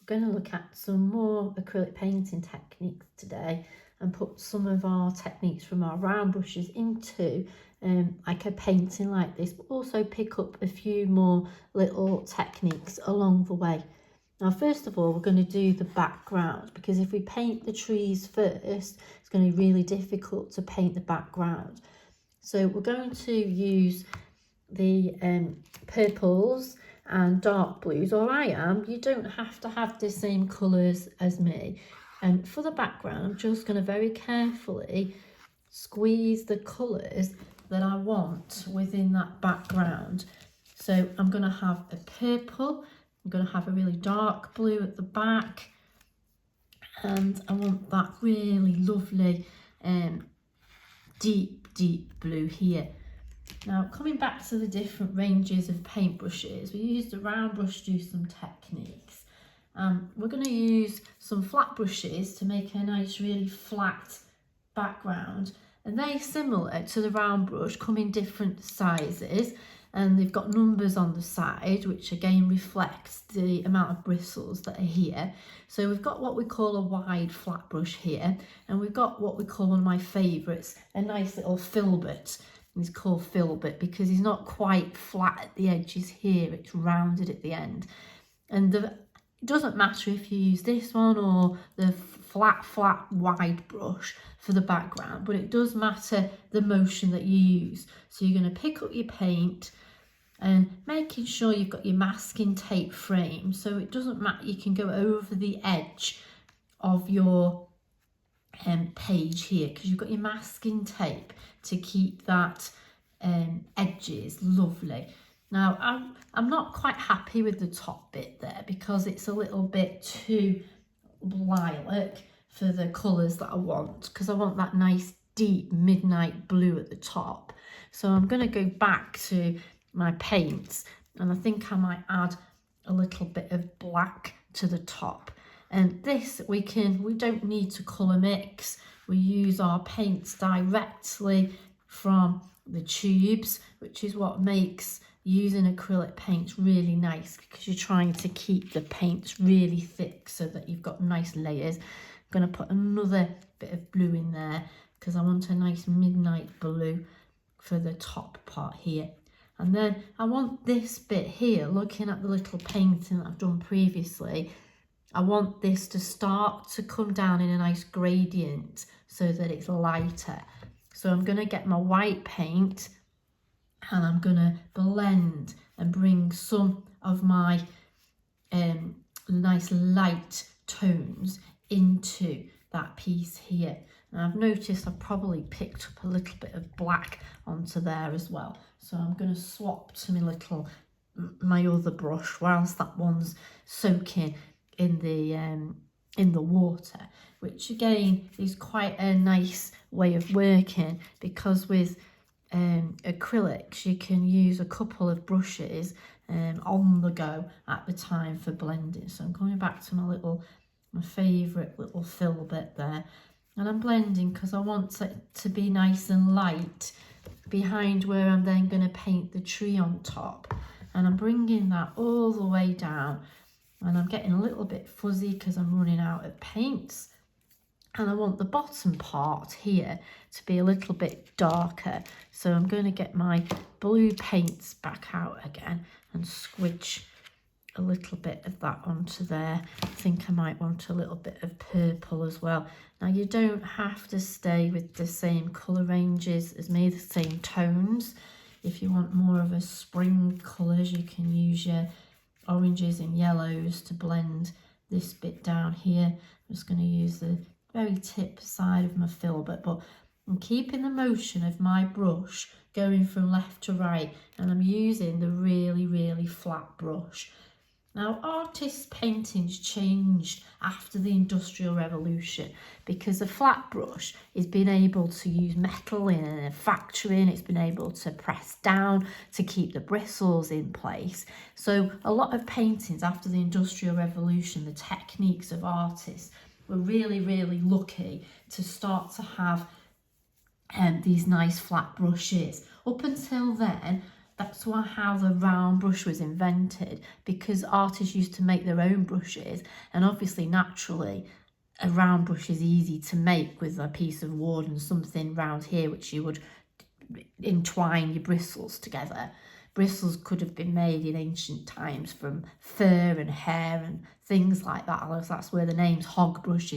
going to look at some more acrylic painting techniques today and put some of our techniques from our round brushes into like a painting like this, but also pick up a few more little techniques along the way. Now, first of all, we're going to do the background, because if we paint the trees first, it's going to be really difficult to paint the background. So we're going to use the purples and dark blues, or I am. You don't have to have the same colours as me. And for the background, I'm just going to very carefully squeeze the colours that I want within that background. So I'm going to have a purple, I'm going to have a really dark blue at the back, and I want that really lovely deep blue here. Now, coming back to the different ranges of paintbrushes, we used a round brush to do some techniques. We're going to use some flat brushes to make a nice, really flat background. And they're similar to the round brush, come in different sizes. And they've got numbers on the side, which again reflects the amount of bristles that are here. So we've got what we call a wide flat brush here. And we've got what we call one of my favourites, a nice little filbert. He's called filbert because he's not quite flat at the edges here, it's rounded at the end. And it doesn't matter if you use this one or the flat wide brush for the background, but it does matter the motion that you use. So you're going to pick up your paint and making sure you've got your masking tape frame, so it doesn't matter, you can go over the edge of your page here because you've got your masking tape to keep that edges lovely. Now I'm not quite happy with the top bit there because it's a little bit too lilac for the colours that I want, because I want that nice deep midnight blue at the top. So I'm going to go back to my paints, and I think I might add a little bit of black to the top. And this we don't need to colour mix. We use our paints directly from the tubes, which is what makes using acrylic paints really nice, because you're trying to keep the paints really thick so that you've got nice layers. I'm going to put another bit of blue in there because I want a nice midnight blue for the top part here. And then I want this bit here, looking at the little painting that I've done previously, I want this to start to come down in a nice gradient so that it's lighter. So I'm going to get my white paint and I'm going to blend and bring some of my nice light tones into that piece here. And I've noticed I've probably picked up a little bit of black onto there as well. So I'm going to swap to my other brush whilst that one's soaking in the water, which again is quite a nice way of working, because with acrylics you can use a couple of brushes on the go at the time for blending. So I'm coming back to my favourite little filbert there, and I'm blending because I want it to be nice and light behind where I'm then going to paint the tree on top. And I'm bringing that all the way down, and I'm getting a little bit fuzzy because I'm running out of paints. And I want the bottom part here to be a little bit darker. So I'm going to get my blue paints back out again and squidge a little bit of that onto there. I think I might want a little bit of purple as well. Now you don't have to stay with the same colour ranges as me, the same tones. If you want more of a spring colours, you can use your oranges and yellows to blend this bit down here. I'm just going to use the very tip side of my filbert, but I'm keeping the motion of my brush going from left to right, and I'm using the really flat brush. Now, artists' paintings changed after the Industrial Revolution because the flat brush is being able to use metal in a factory, and it's been able to press down to keep the bristles in place. So a lot of paintings after the Industrial Revolution, the techniques of artists were really lucky to start to have these nice flat brushes. Up until then, That's how the round brush was invented, because artists used to make their own brushes, and obviously naturally a round brush is easy to make with a piece of wood and something round here which you would entwine your bristles together. Bristles could have been made in ancient times from fur and hair and things like that. That's where the name's hog brushes